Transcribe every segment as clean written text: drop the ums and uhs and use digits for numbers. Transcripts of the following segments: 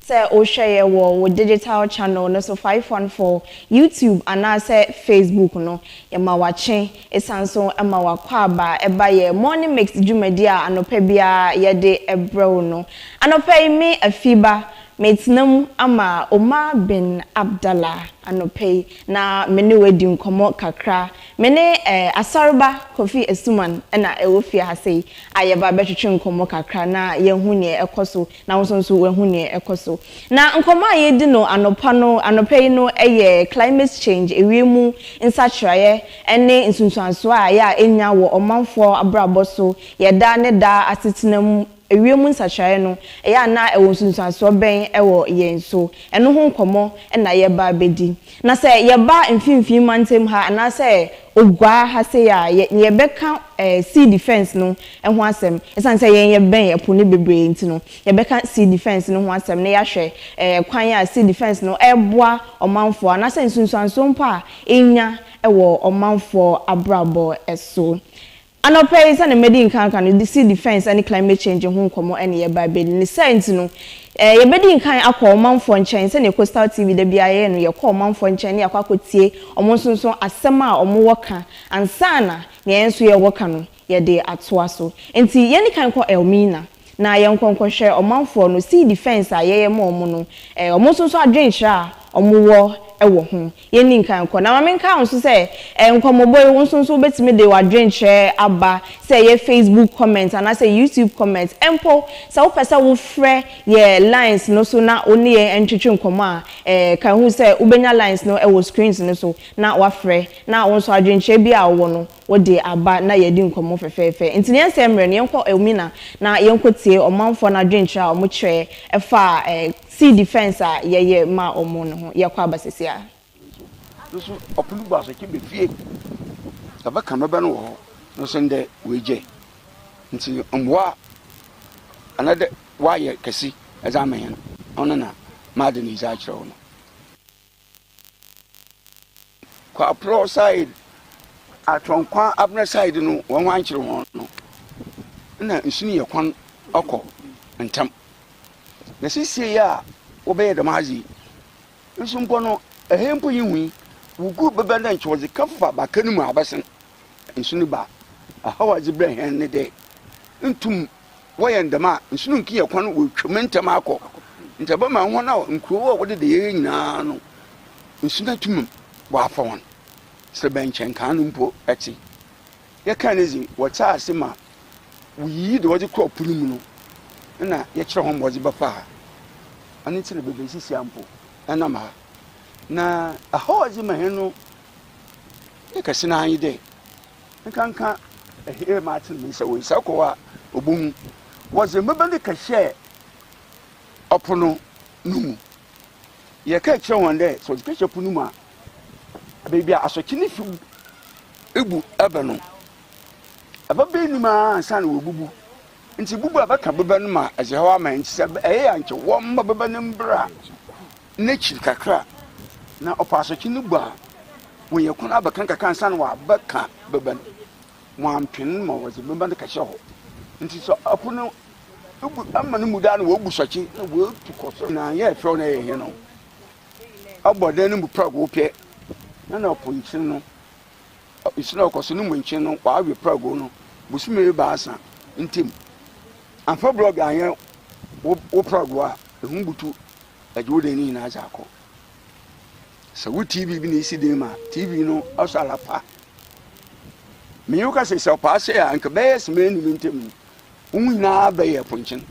say o share wo digital channel no so 514 YouTube and I say Facebook no ye ma wache esanso e ma wakwa aba eba ye morning mix dwumadi a anopa bia ye de ebrew no anopa me Afiba metnam ama Omar bin Abdallah anope na mene wedi nkomo kakra mene ASORBA KOFI ESSUMAN na ewofi ha sei ayeba betwetwe nkomo kakra na ye hu ne ekoso na wonsonso we hu ne ekoso na nkomo ayedi no anope no eye climate change ewiemu nsakyereye ene nsunsuanso a ya enya wo omanfo abraboso ye da ne da asetenam ewiemu nsakyereye no eya na ewo nsunsuanso ben ewo yenso eno ho nkomo na ye ba bedi na se ye ba mfimfin mantem ha na se ogwa ha se ya ye beka sea defense no ho asem esan se ye ben ye po ne bebre nti no ye beka sea defense no ho asem na ya hwe kwan ya sea defense no eboa omanfo na se nsunsuanso mpa enya ewo omanfo abrabo eso anope say na medi nkan no the sea defense and climate change ho nkomo ene ye ba bedi ni science no ye bedi nkan akọ omanfo nchen say na Coastaltv da bia ye no ye kọ omanfo nchen ne akwakotie omonsonso asem a omowoka ansana ne enso ye woka no ye de atoa so enti ye ni kan kọ Elmina na ye nkonkọ hwe omanfo no sea defense a ye ma omo no omonsonso adwenhira omowo ewo ho ye ni nkan kọ na mamenka onso say nkomoboy wonsonso betime de wadwenhire aba say ye Facebook comment and say YouTube comment empo say wo pese wo frɛ ye lines no so na oni ye entwetwe nkomo a kan hu say ubenya lines no ewo screens no so na wa frɛ na wonso adwenhire bi a wo no wo de aba na ye di nkomo fefefe ntini ensemre ne yenko Elmina na yenko tie omanfo na adwenhire a omo kyerɛ efa sea defense a ye ma omo no ho ye kwa basesia so opulu ba so ke be fie abaka no ba no ho no so nde weje nti mboa anade wa ye kesi ezamen ono na madeni za kire ono kwa pro side atonkwa abna side no won wan kire ho no na nsuni ye kwan okọ ntam na sisi ya obeye da mazi nso mpo no ehempo yihui wugu bebe na nchozi kafa bakanu abasen nsunu ba ahawazi brehen ne de ntum woyendama nsunu nkiye kwan wo twamentam akọ ntaba ma ho na nkuro wo de ye nyina no nsuna tumum wa afa won se benchen kan mpo eti ye kan ezi wota asema wuyi de wozi crop numu no na ye kire ho mbozi bafa ani tire bebe sisi ampo ana ma na ahozi mahenu ekasi na anyi de nkanka ehe matin mi se we sakowa obun was mbebe ka share opono numu ye ka kire won de so ka kire punu ma baby asokini fi ebu abano ababe ni ma ansan wo bubu nti bubu abaka bebe no ma ajehawa ma nti se eye anche wo mba bebe no mbra na chi kakra na opaso kinu gba wo ye kuna abakan kakan san wa abaka bebe mo ampin ma wo ze bebe ka hye ho nti so apono ubu amanu muda na wo busochi na wo tukoso na ye fro na ye no abodan no bu prag wo pie na oponchin no isina okoso no munchin no kwa awe prag no busume ba asa ntim amfa blog anya wo prag wa ehun butu ajude ni na akọ so wo TV bi na isi de ma TV no osala pa me yo ka se pa se ya nka be se me ni mentem unwi na ba ye ponchin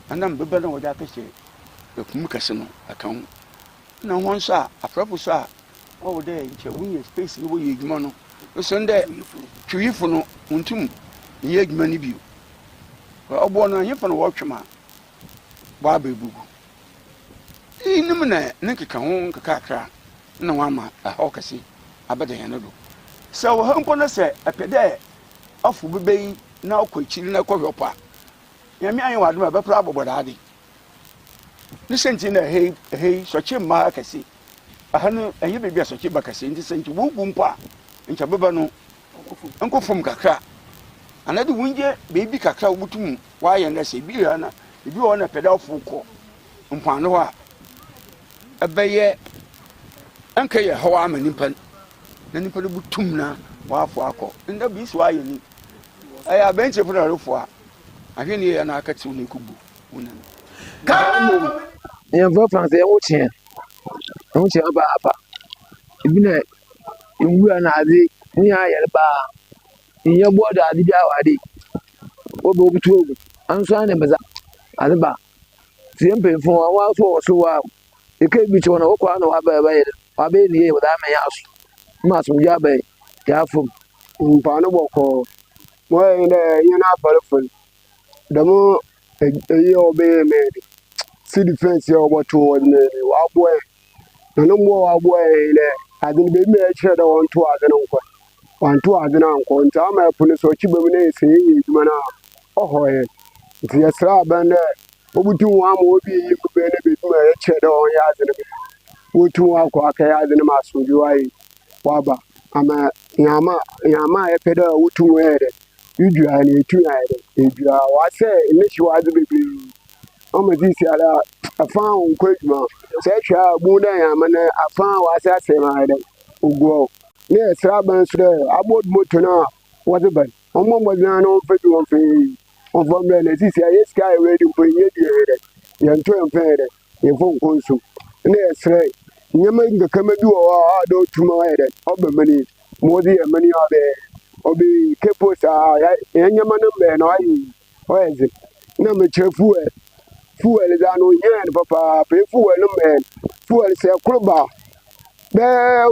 anam bebe na wo da ka se e kum ka se no akan na won so a afrapo so a wo de nche unye space ni wo ye adwuma no so nde twifo no untum ye adwuma ni bio obo no yefo no wo twema ba ba bugu inim na nkeka ho nkaka na wama ahokasi abada hen do so wo hanko na se apede afu bebe na okwachiri na kwhwopa yami ayi wadu ba pra aboboda ade ni senti na hey sochi ma akasi ahanu ayi bebe sochi bakasi ndi senti wo gumpa ncha beba no nkofom kakra anade wunje bebi kakra obutum wa ye na se bi na ebi wo na pede afu ko mpano a ɛbɛyɛ anka yɛ hawa ama nipa na nipa no butum na wafo akɔ nda bi so ayɛ ni ɛyɛ abɛnkyɛ fo na refo a ahwɛ ne yɛ na aka tiw ne kubu wona Kamu yɛn fɔ fansi ɛho kyɛn aba ebi na nwura na ade ne ayɛ baa nyɛ bɔɔdo ade bi awɔ ade obi obutu ogu anso ane mbeza ade ba tie mpemfo a wɔafo wɔ so wa eke bi kyɛw na wɔkɔ ana waba yɛ wabe ne yɛ wɔda amenya aso ma so gya ba ya fom mpa no bɔkɔ mo yɛ dɛ yɛ na afarefo dɛmo ɛyɛ ɔbɛyɛ mɛde si defense yɛ ɔbɔto wɔ ne waboɛ na no mo waboɛ dɛ ade no bɛmi ɛkyerɛ dɛ wɔnto ade no nkɔ wanto ade no ankɔ nti ama ɛpo no so ɔkyi bɛmu no yɛ sɛ yɛyɛ adwuma no a ɔhɔɛ nti yɛsrɛ abɛn dɛ wobutu wo ama obi yi mu bɛɛ no bɛbi ma ɛkyerɛ dɛ ɔnyɛ ade no bi wotu wo akɔ akɛyɛ ade no ma asomdwe wayɛ waba ama yama a yɛpɛ dɛ wotu wo yɛ dɛ yudua ne etu ayɛ dɛ edua wasɛ ne hyi wade bebree ama disi ala afa nkɔ adwuma sɛ ɛhwɛ a bu dɛ yama ne afa wasɛ asɛm ayɛ dɛ oguɔ ne ɛsra ban so dɛ abɔ moto no a wɔde ban ɔmmɔ mmɔdena no ɔmfa bi wɔmfa ɔmfa mmerɛ na sisi a yɛsika ayɛ redi mpo nyɛ bi yɛ dɛ yɛnto yɛmfa yɛ dɛ yɛmfa nkɔ nso ne ɛsrɛ nyɛma nkakama bi wɔ hɔ a dɛ ɔtuma ayɛ dɛ ɔba mani mɔde yɛ mani ɔbɛ Capecoast a nyɛma no mbɛ na ɔyɛ dze na mekyerɛ fuel da no yɛn no papaapa fuel no mbɛ fuel sɛ koro ba bɛɛ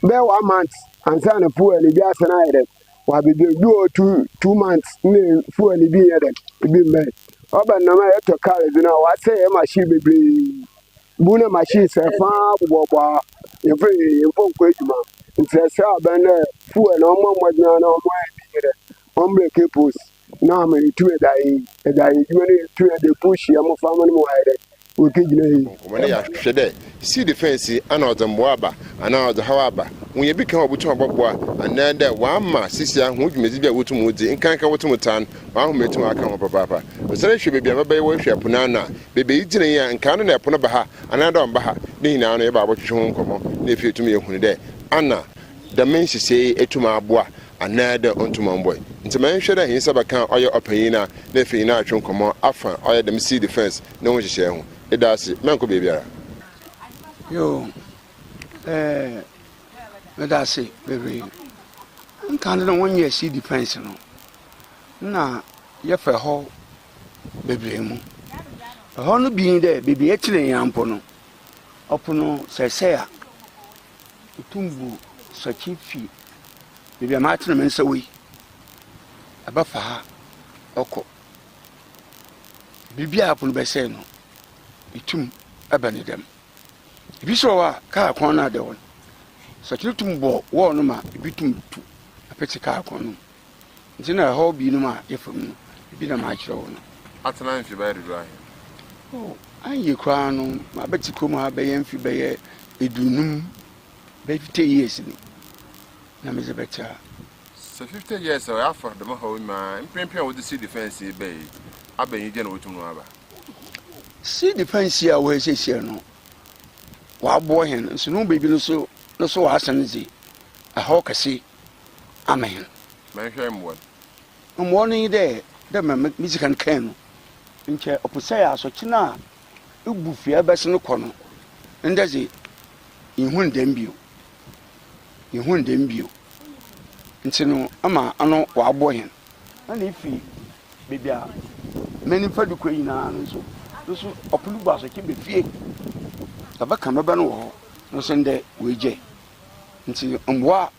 1 month ansa na fuel bi asɛn ayɛ dɛ wabɛbi bi wɔ 2 months ne fuel bi yɛ dɛ bi mbɛ ɔba nam a yɛtɔ car bi no a wasɛ yɛ machine bebree bu na machine sɛ faa bɔbɔbɔ yɛmfa nkɔ adwuma nti ɛsɛ abɛn dɛ fuel na ɔmmɔ mmɔdena na ɔmmɔ yɛ bi dɛ ɔmbrɛ Capecoast na ama yɛtu ɛdaeɛ adwuma no yɛtu ɛde push yɛ mmɔframma no mu wayɛ dɛ wɔkɛgyina yi nkɔmmɔ no yɛahwɛ dɛ si defense ana ɔdze mboa aba anaa ɔdze haw aba wonyɛ bi ka wɔbotum abɔboa anaa dɛ wɔama sisia ho dwumadzi bi a wotum wodzi nkanka wotum taa no wɔahoma atum aka ho papaapa ɔsɛre hwɛ baabi a mɛbɛyɛ wɔhwɛ ɛpono ano a beebi gyina yi a nkaa no na ɛpono ba ha anaa dɛ ɔmba ha ne nyinaa no yɛba abɔtwehwɛ ho nkɔmmɔ na ɛfiri tumi yɛhunu dɛ ana dɛm nhyehyɛe ɛtum aboa anaa dɛ ɔntum ɔmbɔe nti manhwɛ dɛ ahensa bɛka ɔyɛ ɔpanyin no a na afei no atwe nkɔmmɔ afa ɔyɛ dɛm sea defense ne ho nhyehyɛe ho ɛda ase mankɔ baabiara yo meda ase bebree nka no wɔnyɛ sea defense no na yɛfɛ hɔ bebree mu ɛhɔ no bi dɛ bebree akyerɛ yɛn mpo no ɔpo no sɛsɛ a utumbu sɔkyi fi bebree a maatena me nsa wei ɛbɛfa ha ɔkɔ biribi a apo no bɛsɛe no itum ɛbɛ ne dɛm ebi sɛ wɔ a kaa kɔn no adɛ hɔ no sɔkyi tum bɔ wɔɔ no ma ebi tum tu apɛkye kaa kɔn no nti na ɛhɔ binom a yɛfam no ebi na maakyerɛ wɔ no atena mfi bɛyɛ dodo ahɛ anyɛ koraa no mabɛte kurom ha bɛyɛ mfi bɛyɛ edunum bɛyɛ 50 years ni na meze bɛte a sɛ 50 years a ɔyɛafa dɛm haw nyinaa mprempren a wode sea defense bɛyi abɛnyi gye na wotum no aba sea defense a wɔasiesie no wɔaboɔ hɛn nso no baabi no so wɔasɛn dze ɛhɔ kɛse ama hɛn manhwɛ mmoa mmoa no yi dɛ mesikan kan no nkyɛ ɔpo sɛ yɛ asɔkye no a ɛbu fie bɛse no kɔ no ndɛ dze yɛhu ndɛm bio nti no ama ano wɔaboɔ hɛn na ɛfiri baabi a mani fa dukɔ nyinaa no nso ɔpo no bu asɔkye bɛfie ɛbɛka mɛbɛ no wɔ hɔ no so ndɛ wɔagye nti mboa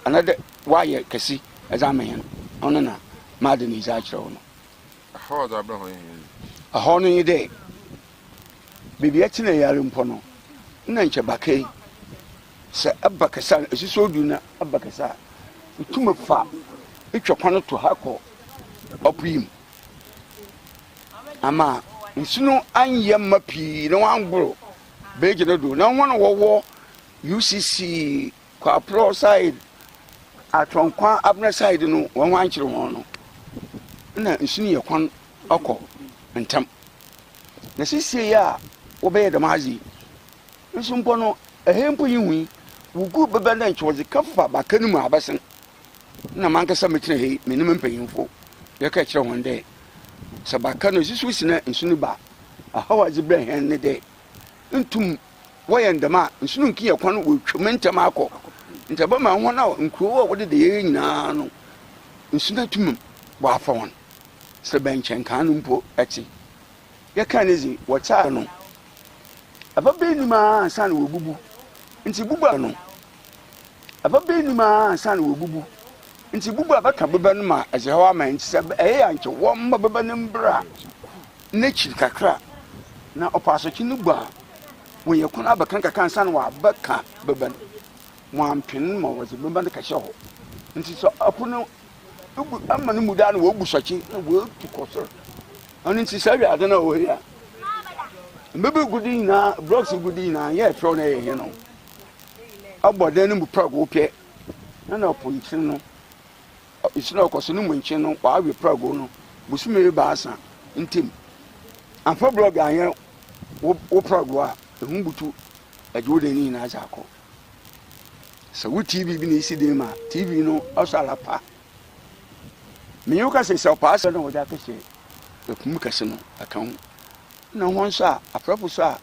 anadɛ wɔayɛ kɛse ɛdze ama hɛn ɔno na maade ne dze akyerɛ wo no ɛhɔ no yi dɛ baabi akyena yare mpo no na nkyɛ bakai sɛ ɛba kɛse a ɛsi sɛ odu na ɛba kɛse a ɛtum fa ɛtwa kwan to ha kɔ ɔpo yi mu ama nsu no anyɛ mma pii na wɔangoro bɛgye no do na wɔn wɔwɔ UCC Kwapro side atɔnkwa abena side no wɔn ankyere wɔn no na nsu no yɛ kwan ɔkɔ ntam na sisi ya obey the mazi nso mpo no ehempo yihui wugu bebe na nchoze kafa bakanu mu abasen na mankasa metene he menim mpanyimfo ye ka kire hon de sabakano sisu sina nsunu ba ahawa zibre hen ne de ntum woyendama nsunu nkiye kwan wo twumentem akọ ntaba ma ho na nkuro wo de ye nyina no nsunu tumum wa afa won se benchen kan mpo ati ye ka nezi wota no ababe ni ma san wo bubu nti bubu no ababe ni ma san wo bubu nti bubu abaka beba no ma ajehawa ma nti se anche wo mba beba no mbra na chi kakra na opaso chi no gba wo ye kuna abaka kakra san wa abaka beba mo ampin mo wo beba no kahye ho nti so apono bubu amma no muda no wo busochi na wo tukoso oni nti se wi ade na wo ya mbebe gudi na blocks gudi na ye tro na ye no abode no mu prago pie na opposition no isina okoso no munche no kwa awe prago no busumere baasa ntim amfa blog anya wo prago a ehumbutu ajode ni na azako so wo tv bi ni sidi ma tv no osala pa miyoka se so pa so no woda kese ekum kese no akan na hon so apropo so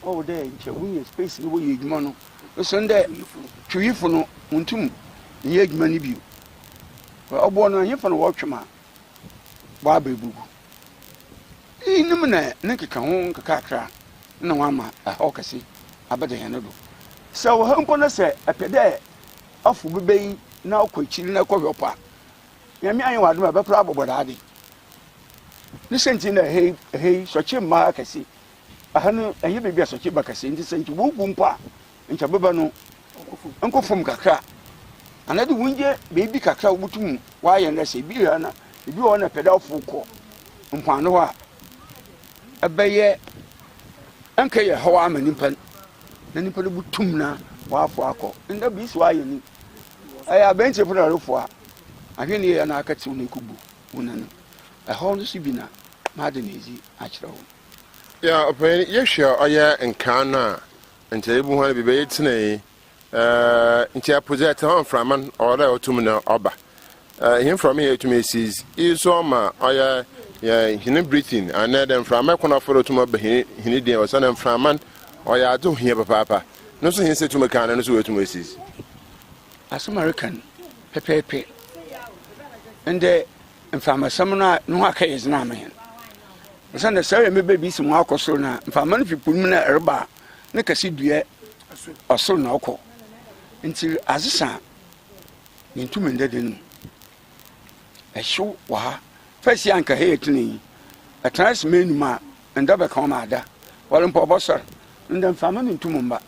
o de nche wunye space ni wo ye edwuma no so nde twifo no ntum ye edwuma ni bio obo no yefa no wo twema ba bebugu inim na nkeka ho nkakakra na wama ho kase abade hen do so wo hampo na se apede afu bebeyi na okwachiri na kwọpa yami ayi wadu ma bepra abobodade ni senti na hey sochi ma kase ahanu enye bebia sochi ba kase ndi senti wo gumpa ncha beba no nkofum kakra anade wunje bebi kakra obutum wa ye na se bi na ebi wo na peda ofu ko mpano a abeye anka ye hawa amanipan na nipa do butum na wa afu akọ nda bi so aye ni aya benche funa rufo a ahwene ye na akati wona kubu wona no ho no si bi na ma de nezi a kire ho ya open ye hwe oya nkana nte ebu ho na bi be tine nti a project on framan ora otum na oba him from here to me sees is so ma oya ya hinin breathing and then framan kono for otum oba hinin den osan framan oya ado hia papa no so hin se to meka no so otum sees as American pepe and framan samna no aka is na man osan the say me baby si mo akoso na framan people na erba ne kasi due oso na okọ nti azisa nintume ndede no ehwo wa fasi anka hetini atras menu ma ndabe ka ma ada wale mpo bosor ndem fama nintume mba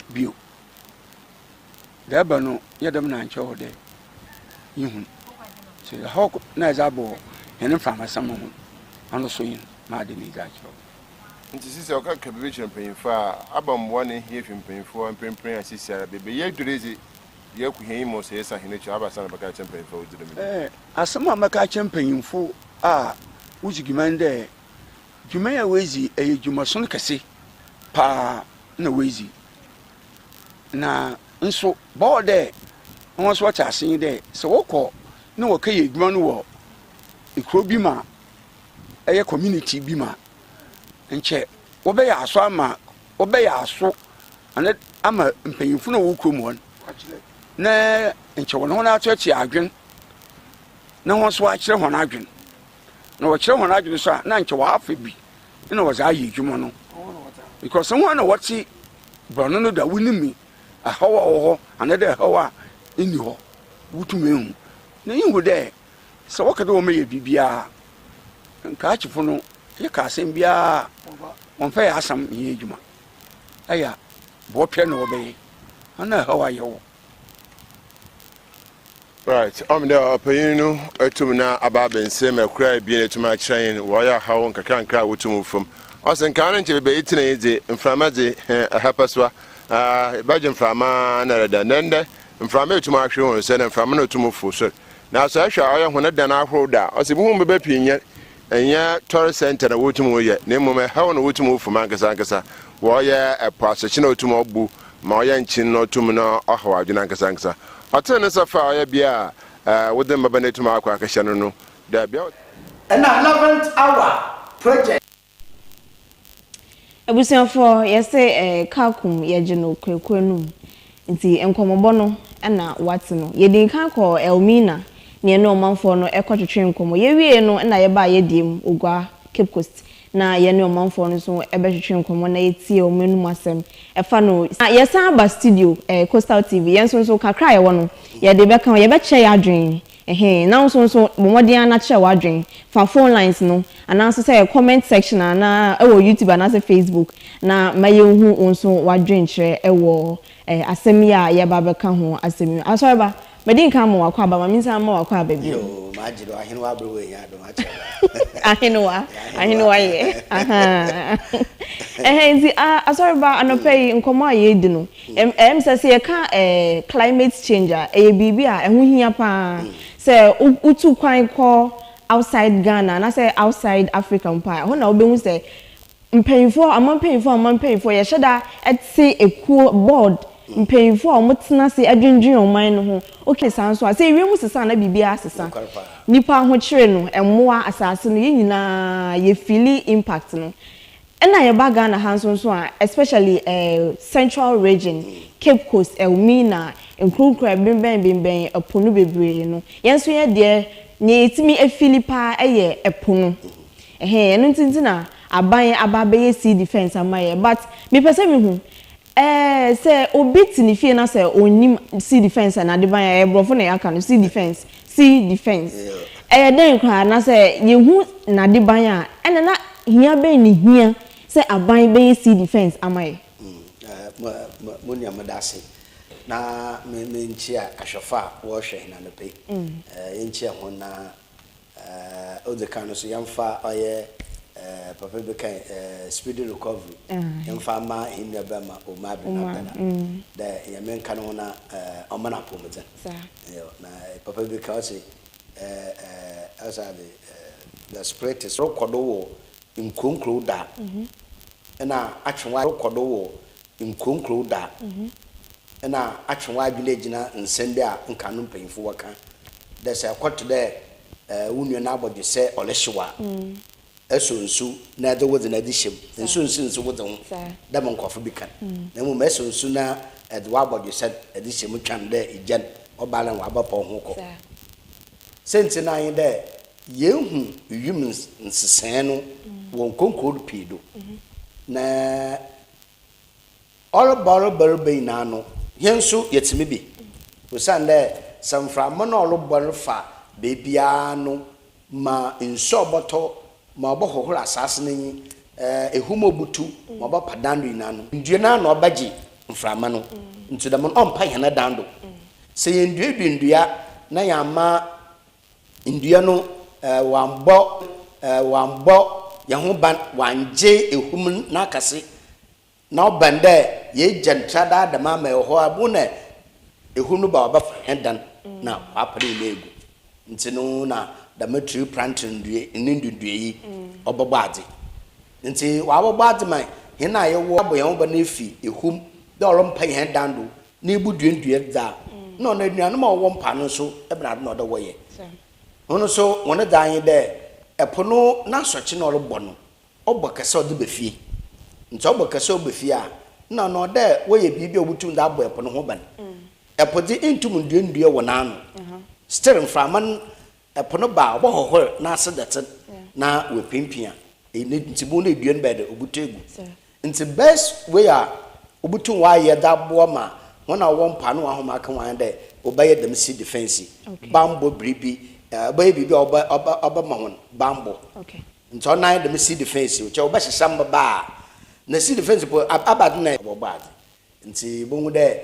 bio daba no yedem na anche hode yihun se ha na zabo ene fama samo ano so yin ma de ni gacho nti sisi oka kabibichi mpanyimfo a abamboa ne hie mpanyimfo mpempren asisi ara bebe ye durezi ye kuhien mo se yesa hinechi abasa na baka mpanyimfo udire asama maka mpanyimfo a wujigimande juma ya wezi juma son kase pa na wezi na nso bode won so cha asen de se wokọ na wokaye juma no wo ikro bi ma eye community bi ma nche obe ya aso ama obe ya aso ane ama mpanyimfo na wo krom won na nche won na achechi adwen na won so akire hon adwen na wo kire hon adwen so na nche wa afa bi na wo za ayi dwumo no because someone na wati brono no da winimi a hawa ho another hawa ini ho wutumehu na yihu de so wakade wo meye bibia nka achifo no ye ka asem bia on fa asam ye adwuma aya bo pye no obey ana hawa ye wo right there opinion etum na ababense makura bi etuma kyen wo ya hawo nkakranka wotum fom osen kan nche be itina eze mframaje ahapaswa baje mframa na reda nende mframa etuma ahwe won se na mframa na otum fo so na so ahwe ayo hona da na ahwo da ose bu hu be pinye enya tourist center na wotumu ye na mmom ha na wotumu fu mankasa nkasa wo ye epasochi na wotumu obu ma wo ye nchin na wotumu na ohwa adwuna nkasa nkasa ote ne safa wo ye bia wodem baba na tumu akwa akahya no da bia an 11th hour project Abusiafo yese kakum yejino kwekwenum nti enkomobo no na wate no yedin kan ko Elmina ne no manfo no ekotwetwe nkomo yewie no na yeba yediem ogwa Capecoast na ye ne manfo no so ebetwetwe nkomo na yetie omenum asem efa no yesa ba studio Coastaltv yenso so kakra ye wono yede beka ye beche ya adwen now so bomodian na che wadwen fa phone lines no ananso say comment section na YouTube and Facebook na mayehu onso wadwen kire asemi a ye ba beka ho asemi ASORBA medin kan mo wakwa ba maminsa mo wakwa ba bi yo majiro ahenwa abrewe ya do acha ahenwa ye aha nti ASORBA anopei nkomo aye di no say ye ka climate change e bibi a ehu hia pa say utu kwan ko outside Ghana na say outside Africa mpa ho na obehu say mpanyfo amanpanyfo ye sheda etse ekuo board mpanyfo omotena se adwendwen oman no ho okay sanso say wiemu sesa na bibia asesa nipa ho kire no emmoa asase no ye nyina ye feel impact no ena ye ba Ghana hanso so especially central region Capecoast Elmina nkrunkra bimben aponu bebre no yenso ye de ne etimi efilipa eye epono eno ntintina aban ababe sea defense amaye but me pese me hu say obiti ni fie na say onim sea defense na de ban ya brofo na aka no sea defense den kwa na say ye hu na de ban ya ene na hia ben ni hia say aban be sea defense amaye mo ni amadase na me nchia ahwefa wo hwe na no pe nchia ho na odekano so yamfa oye papa be kan speedy recovery yamfa ma hinna ba ma o ma bi na dana da yamen kan ho na omana pomza na papa be ka say as the spread is rekodo wo nkonkro da na atwenwa rekodo wo nkonkro da na atwenwa adwene gina nsende a nkanu mpanyfo waka da say kwot de wunu na abodwe se olehyewa esonsu na de wodi na dishem nsonsu wodi ho da mankofo bi kan na mu mesonsu na de wabodwe se dishem twan de ejan obala wa abapo ho ko senti na yin de yehu yum nsesen no won konkodu pido na all barbe na no yenso yetimi bi usande samfra mo na all fa bebia no ma nso boto ma obohohoro asase nanyi ehumobutu ma obapadando ina no ndue na na obaji mframa no ntu da mo ompa hena dando se yendue na yama ndue no wambo yaho ban wanje ehum na akase na obande ye gentrada da mama eho abu na ehum no ba obafa hedan na apare legu ntino na da matri plant ndue yi obobade nti wa obobade man he na ye wo aboyan ba na efi ehum da olompa he dando na ibudue da no na aduanu ma wo mpa no so ebna na oda wo ye hono so wona dan de epono na sochi na olobọ no obokase ode befie nti obokase obefie a na no de wo ye bibi obutu nda abo epono ho ban epodi intum ndue wo na no still mframan epono ba obohohor na asedete na we pimpia ntibu na eduen bed obutu egu nti best way a obutu wa ye da bo ma wona wo mpa no ahoma kan wan de obaye dem si defense bambo bribi obaye bibi oba ma won bambo nti ona dem si defense o che oba hesam ba na si defense po abad na obad nti bongu de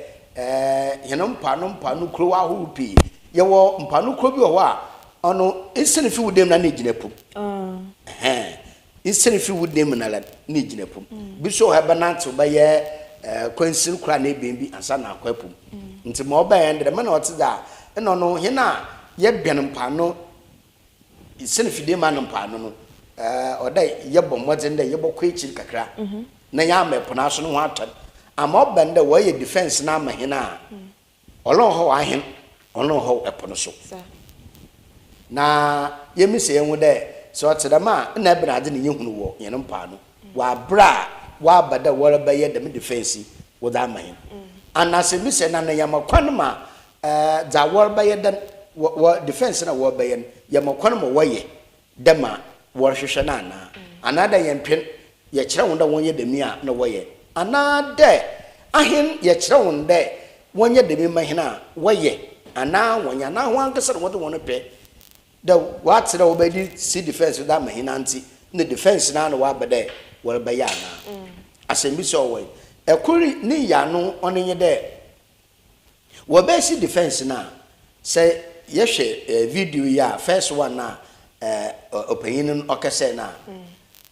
heno mpa no kro wa hu pi ye wo mpa no kro bi wo a ono isene fi wudem na gina pum isene fi wudem na la ni gina pum bi so ha banant ba ye kwansil kra na ebembi ansa na akwa pum nti mo ba ye ndre ma na ote da eno no he na ye bian mpa no isene fi dem na mpa no odai yebo modern de yebo kwechi kakra na ya mepo so no ho atod ama obende wo ye defense na mahina olon ho ahen olon ho epo no so na yemise enwu de so otedama na brade ne yehunu wo yenem pa no wa bra wa bada wo ba ye dem defense wo da mahin anase mi se na na yamakwan ma za wo ba ye dan wo defense na wo ba ye yamakwan ma wo ye dema wo hwehwe na na anada ye mpem ye kire wo da wo ye demi a na wo ye anade ahin ye kire wo de wo ye demi mahina wo ye ana wonya na ho ankasa wo de wo no pe the what the obedi see defense that mahina anti the defense na no wa bede wo ba ya na asemi so wo ekuri ni ya no onenye de wo be see defense na say yehwe video ya first one na opinion okese na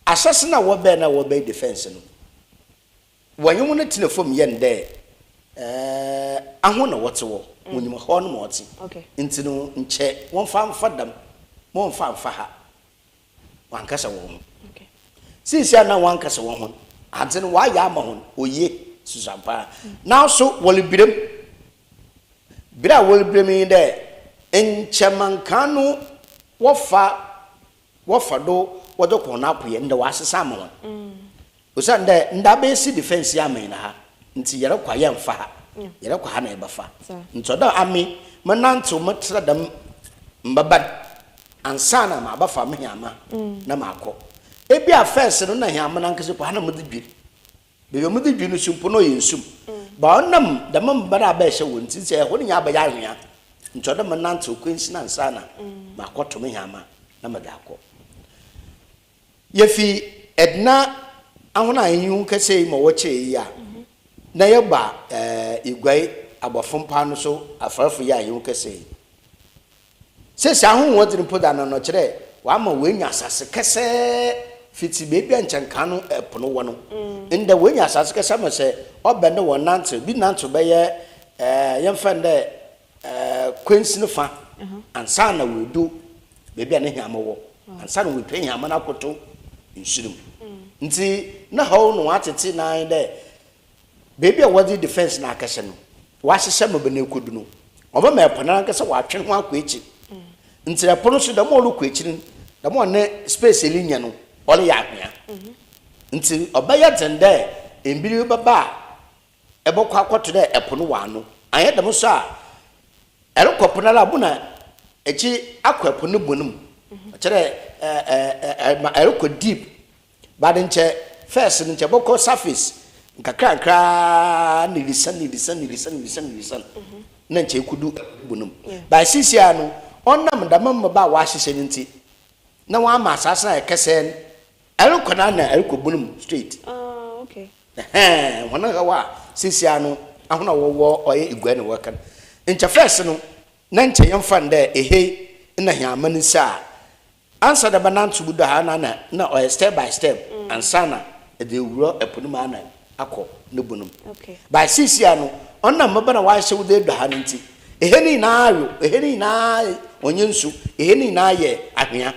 asase na wo be defense no wanyu no telefon ye nde aho na wote wo wonyim ho no moti nti no nche won fa mfadam mo mfa mfa ha wankasa wo ho sisi ana wankasa wo ho ade no wa ya ma ho oye susampa now so wolibirem bira wolibirem de enchemankanu wofa do wodo ko na apoye nda wasesa ma ho usande ndabe si defense ya men ha nti yere kwa ye mfa ha yere kwa ha na ebafa ntoda ami mananto metra dam mbabad ansana ma abafa me hiama na makọ ebi a first no na hiama na nkese kwa na mudi bi be mudi bi no sumpo no yensum ba onam dam mbara ba ehye wonti se ho nya ba ya hwea ntoda mananto kwensi na ansana makọ to me hiama na madakọ yefi edna ahona ayin kese ma woche ya na yeba igwai abofompa no so afarafo ya ayin kese sese ahun wodin poda no kire wa ma wenya asase kese fiti bebi anchanka no epono wono nda wenya asase kese ma se obende wonante bi nanto be ye yemfande queens no fa ansa na wedu bebi ane hiama wo ansa na wedu hiama na koto insurum nti na hawo no atete nan de bebi a wodi defense na akase no wa hyehyɛ mabene kodu no oba ma epona akase wa atwe ho akwaechi nti epono so da mo lu kwaechi da mo ne space elinya no ole ya ahwea nti oba ya tende embiri baba ebokwa akoto de epono wa no anye da mo so a erekopona la buna echi akwapono bonum kire ereko deep badinche first nche boko surface nkakra nilisan na nche kudu bunum by sisia no onnam damam ba wa hyehye nti na wa ma asasa na ekesen erukona na erukobunum straight okay wana ga wa sisia no ahona wo oye igwa ne wakan nche first no na nche yemfa nda ehe na hiamani sa answer da banantu buda ha na oye step by step ansana de wuro eponuma na akọ ne bunum okay by sisia no onna mabana wa hye wude do ha nti eheni na ayo eheni na onyensu eheni na ye ahwea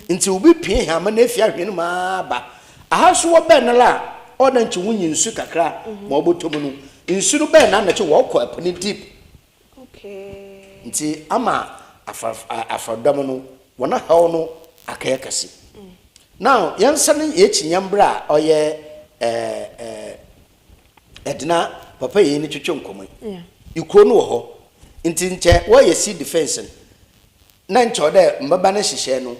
nti obi pie ha ma na afia ahwe no ma ba aha so wo ben la oda nti wunyensu kakra ma obotom no nsu no ben na na che wo kọ epone deep okay nti ama afadom no wona hawo no akayakasi now yansane ye chinyambra oye edna papa ye ni twetwe nkomai ikro no ho nti nche wo ye si defense na ncho de mbaba na hihye no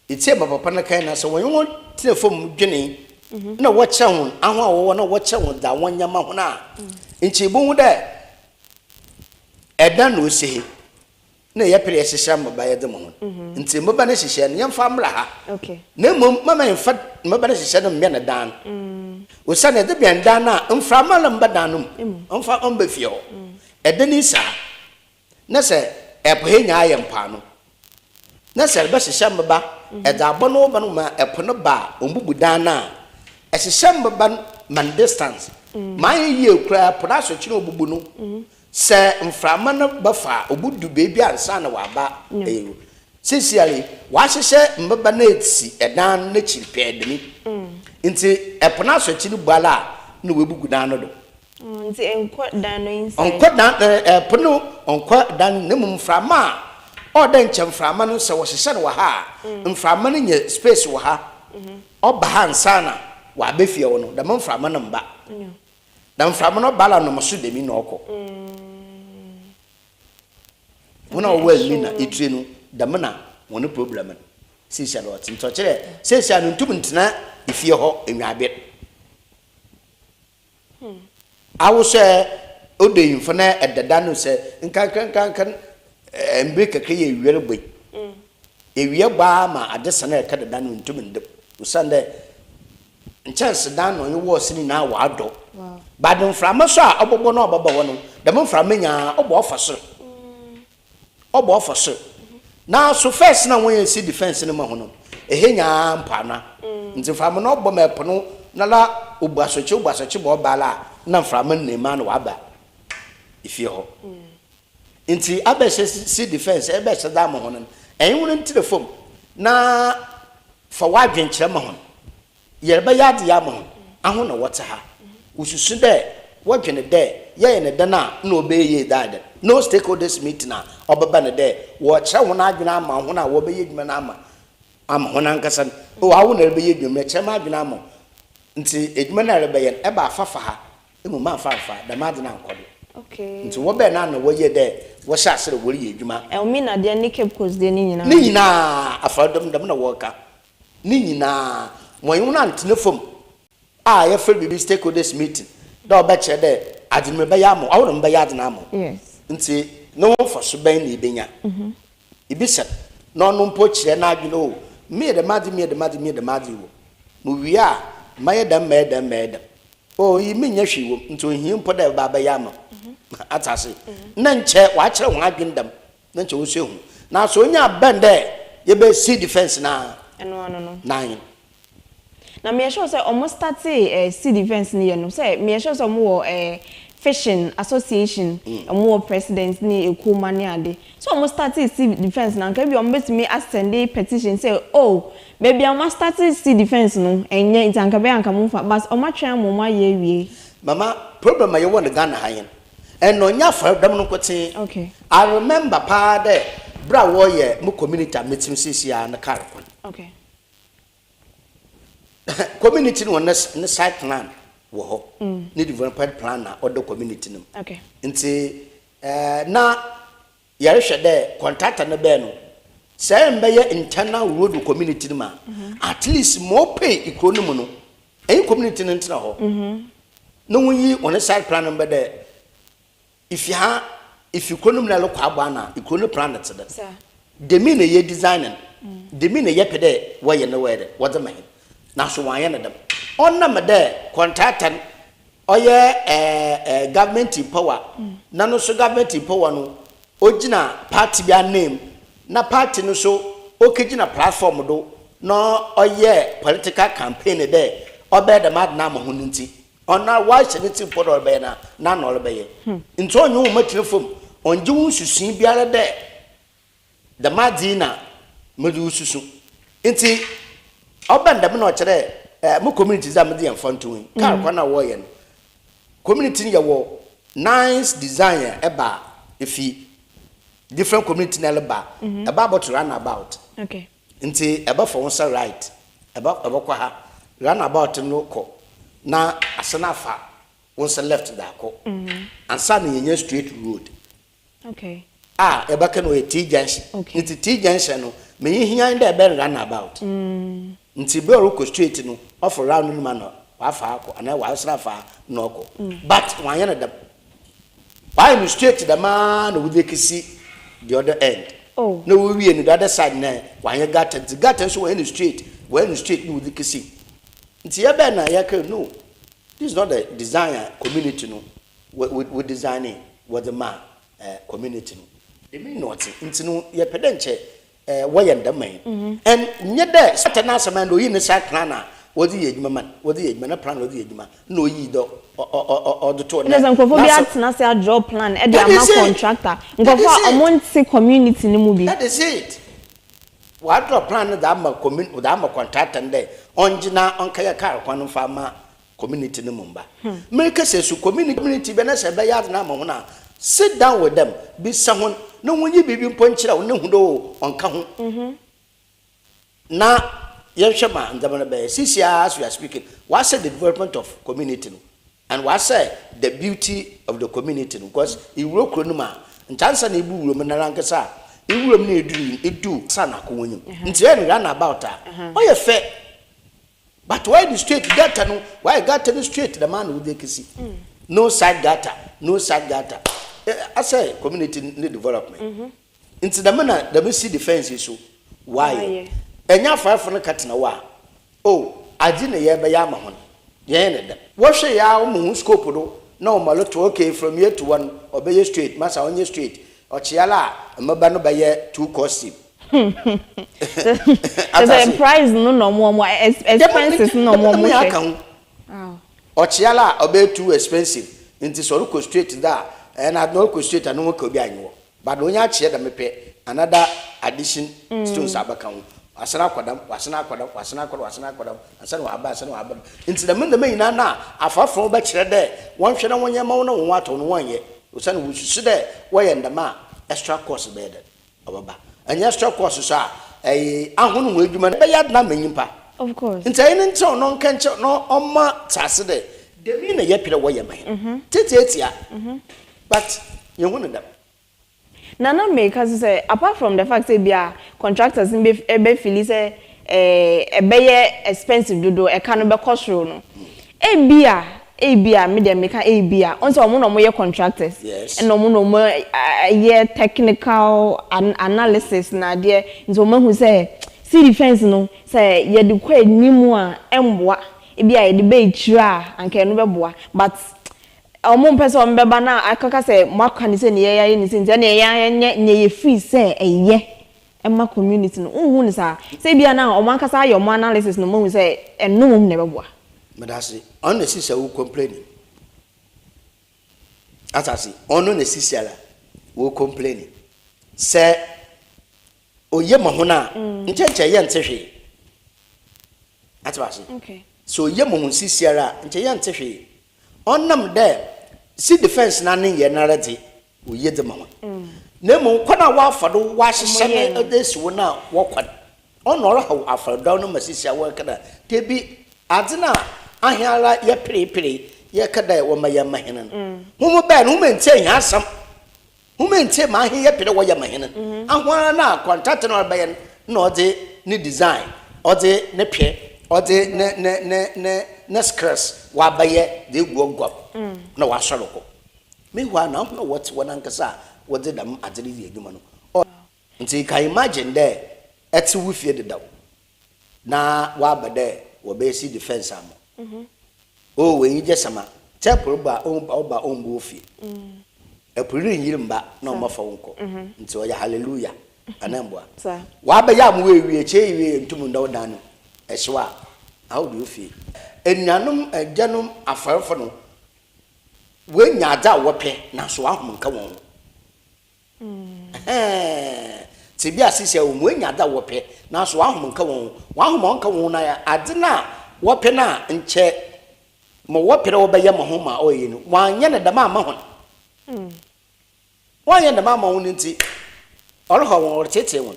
itie papa na kan na so won telefon dwene na wo che ho aho awo na wo che ho da wonyama ho na nchi bu hu de edna no se na ye pere hihye mbaba ye de mo nti mbaba na hihye no yemfa mra ha okay na mama yemfa mbaba na hihye no mbe na dan usane de bianda na mframa la mbadanum mfa ombefio edenisa na se epohenya ayempa no na se be hyehyɛ mbaba eda abono ba no ma epono ba ombubu dan na ehyehyɛ mbaba man distance man yie kura podaso kyino obubu no se mframa no bafa obudu beebi ansa na waba Sincerely, wahyehyɛ mbaba na etsi ɛdan na kyiri pɛɛdemi. Nti ɛpona so kyiri bala na webugu dan no do. Nti enkɔ dan no inside. Onkɔ dan ɛpono onkɔ dan na mumframa ɔda nkyɛm frama no sɛ wɔhyehyɛ no wɔ ha. Mframa no nye space wɔ ha. Ɔba ha nsana wa befie wo no da mframa no mba. Da mframa no bala no so demi na ɔkɔ. Wona wo ani na etue no damana woni problem sisia lot nto kire sisia no ntum ntena ifie ho enwabe awo se odeyin fo na edada no se nkan embe keke ye wiere boy ewie gba ma adesa na eka dada no ntum ndem usande nchance dan no wo sini na wa ado badon frama so a obobo na obobo wo no dem frama nya obo ofaso obo ofaso na so first na won see defense no ma hono ehenya mpana nti frama no obo mepono na la obuasochi bo bala na frama na ma no waba ifie ho nti abese see defense ebese da ma hono enwun ntire fom na fa wadwen kire ma hono yerba yade ya ma hono aho na wota ha ususu de wadwene de ye ne de na obeye dade no stakeholders meeting na obaba ne de wo kire ho na adwena ama ho na wo beye dwuma na ama ho na nkasa o awo na beye dwuma kire ma adwena ama nti edwuma na rebeye eba afafa ha emu ma afafa da ma de na nkodo okay nti wo be na wo ye de wo sha asere wo ye edwuma e o mi na de ni Capecoast de ni nyina afadom dam na wo ka ni nyina mo yin na ntene fom a ye fa bibi stakeholders meeting da oba kire de adwuma be ya mo awo no be ya de na mo yes nti no for so ben na ibenya ibisa no no mpo kire na adwene o me de madi wo no wi a maye dam o yi menya hwi wo nti ohie mpo da ba ya ma atase na nche wa kire ho adwene dam na nche wo so hu na so onya bende ye be see defense na no nine na me sure say almost start see defense ni no say me sure say mo fishing association mo president ni ekuma ni ade so almost start see defense na nka bi o betimi ascend petition say oh maybe I must start see defense no enye itanka be anka mo fa but o ma twen mo ma ye wie mama problem aye won Ghana hayen eno nya fa dam no kote okay I remember pa de bra wo ye mo community meeting sisia na karkon okay community no na site plan wo ho ni development plan na other community no okay nti na yare hwede contractor na be no say mbeye internal road community no ma at least more pay ikrono no any community no ntina ho no wonyi on site plan number there if you ikrono na lokwa agba na ikrono plan that sir de me na ye designing de me na ye pede wo ye no wede wo de man na so wan ye na dem onna me de contractor oye government power na no so government power no ogina party bia name na party no so okegina platform do no oye political campaign de obeda mad na mo nti ona why senate podo be na no be ye nti onyu ma telefon onje wususun biara de the madina modu wususu nti obenda me no kire mo community za me de enfanto car kwa na wo ye no community ye wo nice design eba ifi different community na leba about run about okay nti eba for one right eba kwa ha run about no ko na asana fa one left da ko ansa na yenya straight road okay eba ka no T junction okay. nti T junction no me hia nda eba run about nti be ro straight no off round no man wa fa ko ana wa asra fa no ko but wan yana da why no straight the man with the kisi the other end oh no we in the other side na wan ya gata so when straight no with the kisi nti ya be na ya ka no this is not the designer community no we designing what the man community no they mean not nti no ya pedenche we yanda man and nye there satana saman do yin sa plana wodi yedwuma man wodi yedwuma na plan wodi yedwuma no yi do o do to na nkofo bi atena say draw plan e dey ama contractor nkofo amonti community ni mu bi that is it what drop plan that ma community that ma contract and there onjina onkaya car kwanu farmer community no mumba make say so community be na say be yard na ma hona sit down with them be someone no wonyi bibi mponchira wo ne hu do onka ho na yeshama ndamana be sisia as we are speaking what say the development of community no and what say the beauty of the community no because e wuro kro ma nchansa na ebu wuro na rankasa e wuro na edu sana ko wonyim nti e run about oye fe but why the straight gutter no why gutter no straight the man with the kisi no side gutter I say community need development nti the man the see defense so why enya five no katina wa oh agi na ye be ya ma ho ye ne da wo hwe ya wo mu scope do na o maloto okay from here to one obey straight masa onye straight ochiala maba no be ye two cost the price no more expenses no more wow ochiala obey too expensive nti so go straight da and I no go straight and no ko bi anyo but onya chie da mepe another addition stones abaka asana kwadam asana aba nti da menda mai na afafo ba kire de won hwe na wonye ma wona won ato no wonye usane wususu de woye ndama extra course be de obaba anya extra course so ahunu ho adwuma be yad na manyimpa of course nti ayi nti no nka nche no omma tase de mi na ye pire woye man tete but you want them Nana make us say apart from the fact say bia contractors in be feel say be expensive dodo e kan be cost no ebia me dem make ebia once omo no mo contractors yes. And omo no mo technical analysis na de nzo mo hu say see defense no say ye de kwa nimu a emboa ebia ye de be chira anka no be boa but omo pese o mbeba na akaka say mwaka ni say ne ye ni say ne ye free say eye emma community no hu ni sa say bia na omo akasa ayo mo analysis no mo hu say eno mo ne beboa medasi on the sister who complaining atasi on the sister who complaining say oye mo ho na ncheche ye ntehwe atasi okay so ye mo hu sister nche ye ntehwe onam there see defense na ne ye narrative oye de mo na mo kwana wa afado wa hyehye ne this wona wo kwan onoro ha afado no masisia wo kada tebi adina ahiara ye pere ye kada wo maye mahenen humo ba no mente asam mente ma ahi ye pere wo ye mahenen ahwa na contract no ba ye no de ni design ode ne pie ode ne scratch wa ba ye de guogop na wa soroko me hwa na no what wona nkasa wo de dam adiri ye adwuma no nti can imagine there eti wo fie de daw na wa ba de wo be si defense am oh when you just sama temple ba oba ombo fie epuri nyirimba na o mafa wonko nti o ya hallelujah anambwa wa ba ya mu ewie che ewie ntum ndaw dan ehwa how do you feel enyanum ajanum afarfo no we nyaada wope na so ahom nka won ti bia sisi o mu nyaada wope na so ahom nka won wa ahom nka won na ya adena wope na nche mo wopere wo beye mo homa oyi no wanye ne dama ma ho wanye ne dama ma ho nti oroho won tete won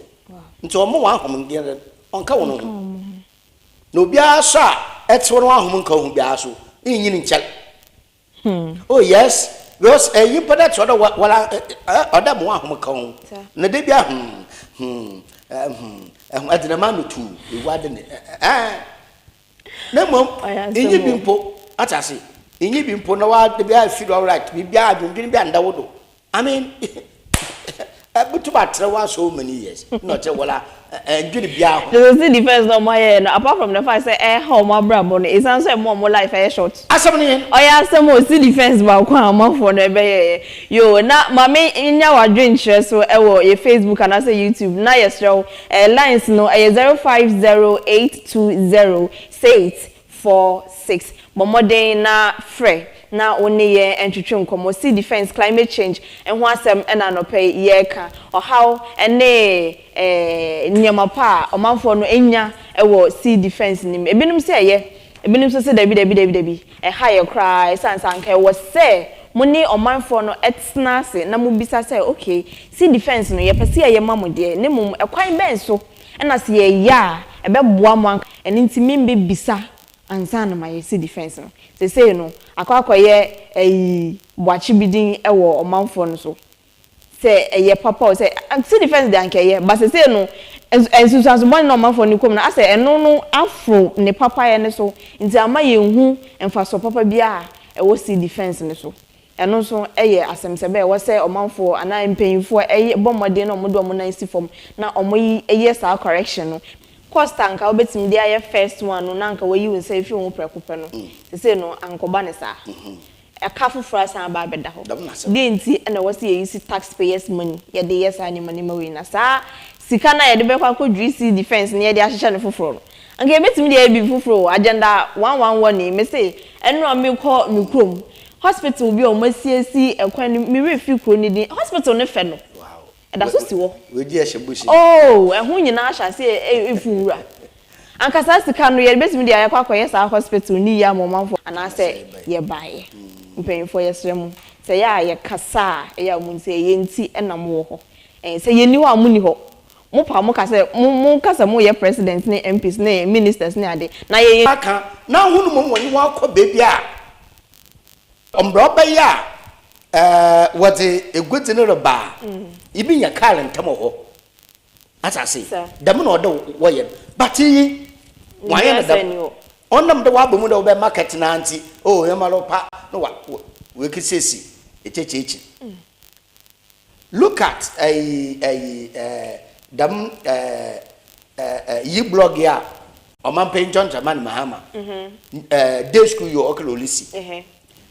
nti o mo wa ahom nge onka won no no bia so a etwo no ahom nka ho bia so nyini nchel oh yes because you put that sort of wala oda mo ahom nka ho na de bia adena ma no tu e wade ne na mom inyi bimpo atase inyi bimpo na wa de bia feel all right bi bia adwendwen bia ndawodo I mean but to was so many years not wala ndwene bia ho the defense no my apart from the fact say how my brabo no is answer more life short asem ne oya asem o see defense ba kwa amafo no be yo na mama nya wadwen kire so wo ye Facebook and say YouTube na yes show lines no 0508206846 momoden na free na one ye entwetwe nkomo sea defense climate change ho asem na no pay ye ka or how ene nyama pa omanfo no enya ewo sea defense nim ebinim se ye ebinim so se dabi ha ye cry sansanka e wo se muni omanfo no etna se na mubisa se okay sea defense no ye pese ye mamode ne mum ekwan ben so na se ye ya ebeboa mo ene ntimi mbe bisa ansa na my sea defense no say no akwakoye boachi bidin ewo omanfo no so say ye papa say sea defense de ankeye but say no ensusanso bon no omanfo ni kom na ase eno no afro ne papa ye ne so nti ama ye hu emfa so papa bia ewo sea defense ne so eno so eye asemsebe wo say omanfo ana mpanyinfo eye bomode na omodo omona isi form na omoyi eye sa correction no Costa nka obetim dia ye first one no nanka we you say fi won prekope no say no ankoba ne sa e ka fufura san ba beda ho de nti na wo say use taxpayers money ye de yes ani money we na sa sika na ye de be kwa sea defense ne ye de ahyehyɛ ne fufuro no anka obetim dia bi fufuro agenda 111 ni me say eno me kɔ me krom hospital bi o masiesi ekwan me refi kro ni din hospital ne fe no da so si wo we di ehyebushi oh ehun nyina ahya se efuura anka sa sika no ye betimi dia ye kwakoye sa hospital ni ya momanfo ana se ye bae mpanyinfo ye sremu se ya ye kasa ya mun se ye nti enam wo ho se ye ni ho amuni ho mo pa mo kasa mo kasa mo ye president ni MPs ni ministers ni ade na ye aka na hunu mo woni wa akọ bebi a ombro ba ya what a good dinner ba ibi nya kale ntamo ho asase dem na odo woye but yi waye na dem onam de wa bomu de be market na anti oh ye malo pa no wa we kisesi echechechi look at dam yi blog ya o man pen John Jaman Mahama day school yo okololisi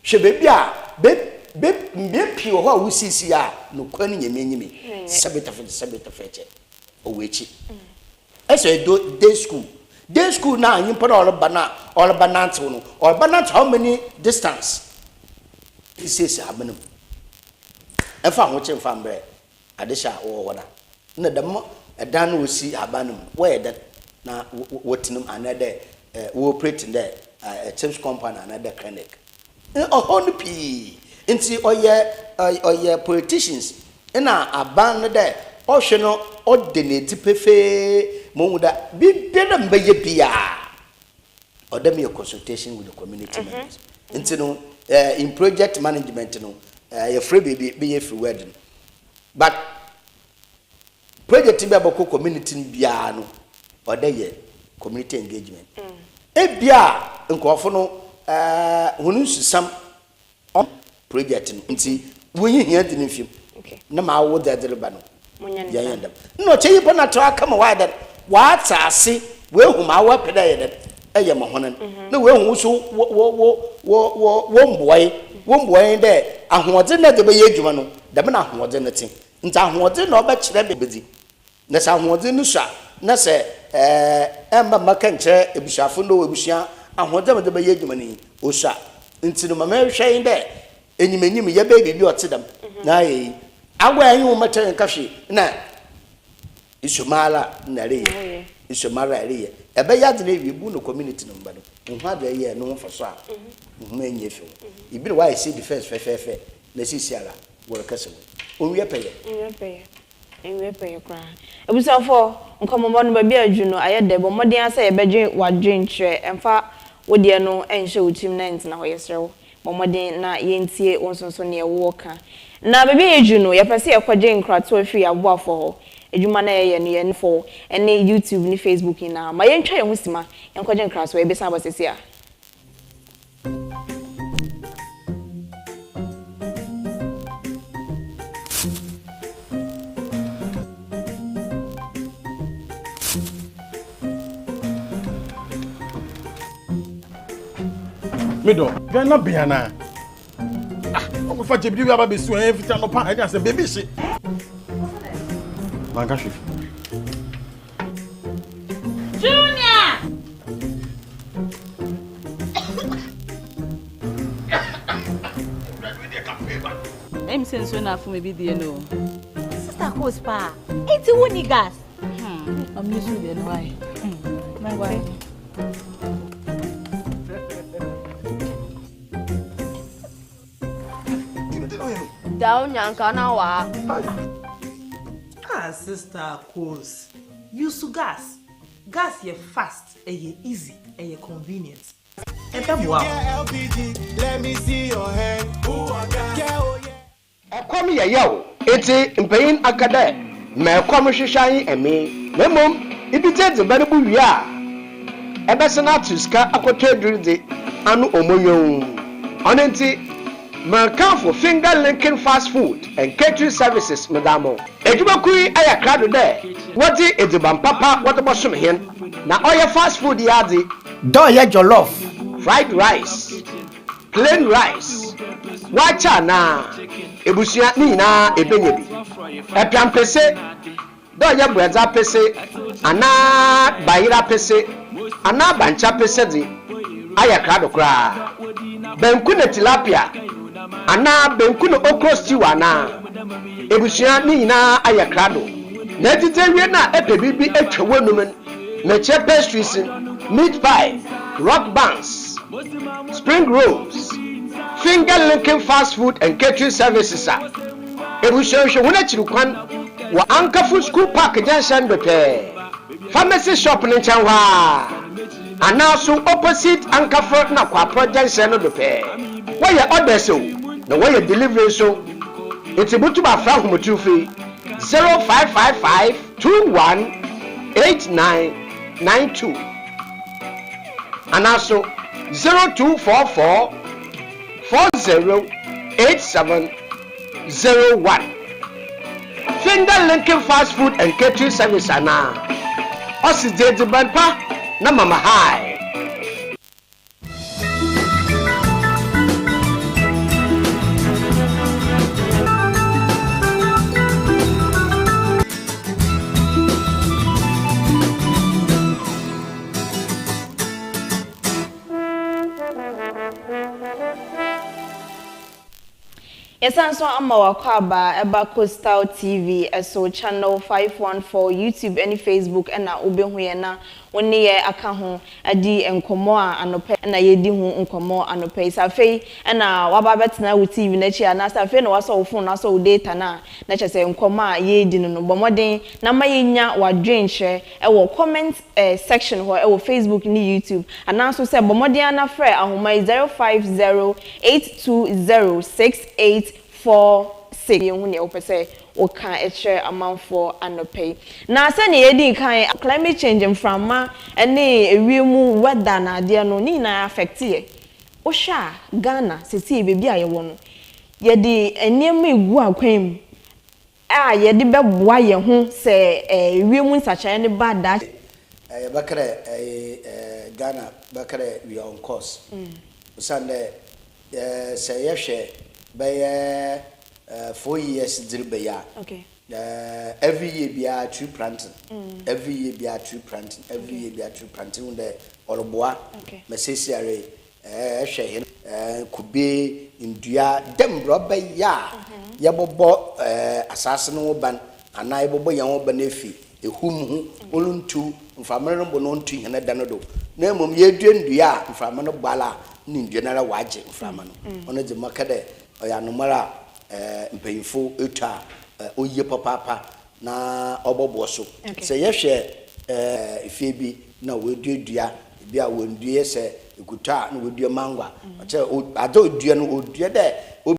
hwe bebi a be mpi ho a wusisi a no kwani nyamenyime sabeta feche o wechi ese do day school na anyimpa na all banant no all banant how many distance is abanum efa ho che mfa mbre adesha wo wona na dam edan no si abanum where that na wotinum another we operating there a James company another clinic on pi nti oye politicians na aban no there ohwe no ordinate pefe momuda bibena mbeye bia odem your consultation with the community members nti no in project management no your free be your free wedding but project be aboko community bia no odeye community engagement bia nkofo no hunu susam project nti wonyi hia di nfim na ma wo da dereba no ya yenda no che yipo na to aka ma wa da wa taase we hu ma wa peda ye da eye ma honan na we hu so wo mboy de ahoode na de be ye adwuma no da me na ahoode na ti nti ahoode na oba kire be bedi na sa ahoode no sha na se emba maka nche ebushafo no ebushia ahoode de be ye adwuma ni o sha nti no ma me hwe de enyim ye baby bi otedam na yi agwa yin wo mata nkahwe na isumala na re isumara re ebe ya de na wi bu no community no mbado nhu ado ye no mfa so a nhu enye fe ibi no why say defense fe na sisi ala wo kase wo onwie peye kwa ebusafo nkomomo no ba bi aju no ayede bo modin asa ye bedwe wadwen kire emfa wo de no enhye utim na ntina ho yesrewo bomodin na yentie wonsonso ne ewo ka na bebe eju no yepese ekwaje nkrato afiri aboafo ho ejuma na ye no ye nfo ene YouTube ni Facebook na ma yentwa ye husima yenkwaje nkrato e besa abosese a Mido, gana biana. Ogo fa jebi aba be su en fita no pa e dey say baby she. Manga shi. Junior. I'm saying so enough for maybe the no. Sister Coast pa. It's a winning gas. I'm used to the why. My wife. Down yankana wa. Ah, Sister Coast. Use gas. Gas ye fast, ye easy, ye convenient. LPG, let me see your hand. Come here, yo. It's in pain academic. May come shine and me. Lemon, it is the better we are. Ebersona to ska akote dridi anu omoyon. Onenti, Mercan for finger linking fast food and catering services, madamo. Ejubakui aya crowd there. What is the papa? What about some hen? Now all your fast food yadi. Doya jollof, Fried rice, plain rice, wacha na, ebusia ni na ebenyebi. Epiam pese, doya breza pese, ana bayira pese, ana bancha pese di, aya krado kra. Benkune tilapia, ana benkune okro stew ana, ebusia ni na aya krado. Netitewe na epebibi etwewe numen, meche pastries, meat pie, rock buns, spring rolls, finger licking fast food and catering services. Ebusho wona chirukwan wa Ankafu School Park Junction bepe. Pharmacy shop in Chanwa. And now so opposite Ankafu na kwa project no bepe. Why you order so? The way you deliver so? It's a butu ba frank mutufi 0555 218992. And also 0244 408701. Finger linking fast food and catering service ana. Osi jeje banpa na mama high. Yesanso ama wakwaba eba Coastal TV eso channel 514 YouTube any Facebook na obehu ye na woni ye aka ho adi enkomo a anope na yedi ho enkomo anope safei na waba betena wo TV na chi ana safei na waso wo phone na so data na chese enkomo a yedi no bomoden na mayenya wadwenhwe wo comment section ho wo Facebook ni YouTube ana so se bomoden ana frɛ ahoma 0508206846 yehu ne opese o kan eche amanfo anope na se ne yedi kan climate change mframa ene ewiemu weather na ade no ni na affect ye o sha Ghana sesi bebi aye wo no yedi enema egu akwam yedi beboa ye ho se ewiemu nsacha ne bada bakre Ghana bakre we are on course Sunday say yehwe by 4 years dilbeya. Okay. Every year be a tree planting. Every year be a tree planting. Every year be a tree planting. On the Oroboa. Okay. Mesesiare. Shehin. Kube India. Dem rubber ya. Yabobo assassin ban. And I bobo yan benefi. A whom oluntu. Family bonon to and a danado. Name ye dream dia. Famano bala. Nin general waje. Famano. On the Macade. Oyanumara. Mpayinfo eta oye papa na obobo so se yehwe ifebi na wedua bia wondue se ekuta na wedua mangwa ache ado odua no odua de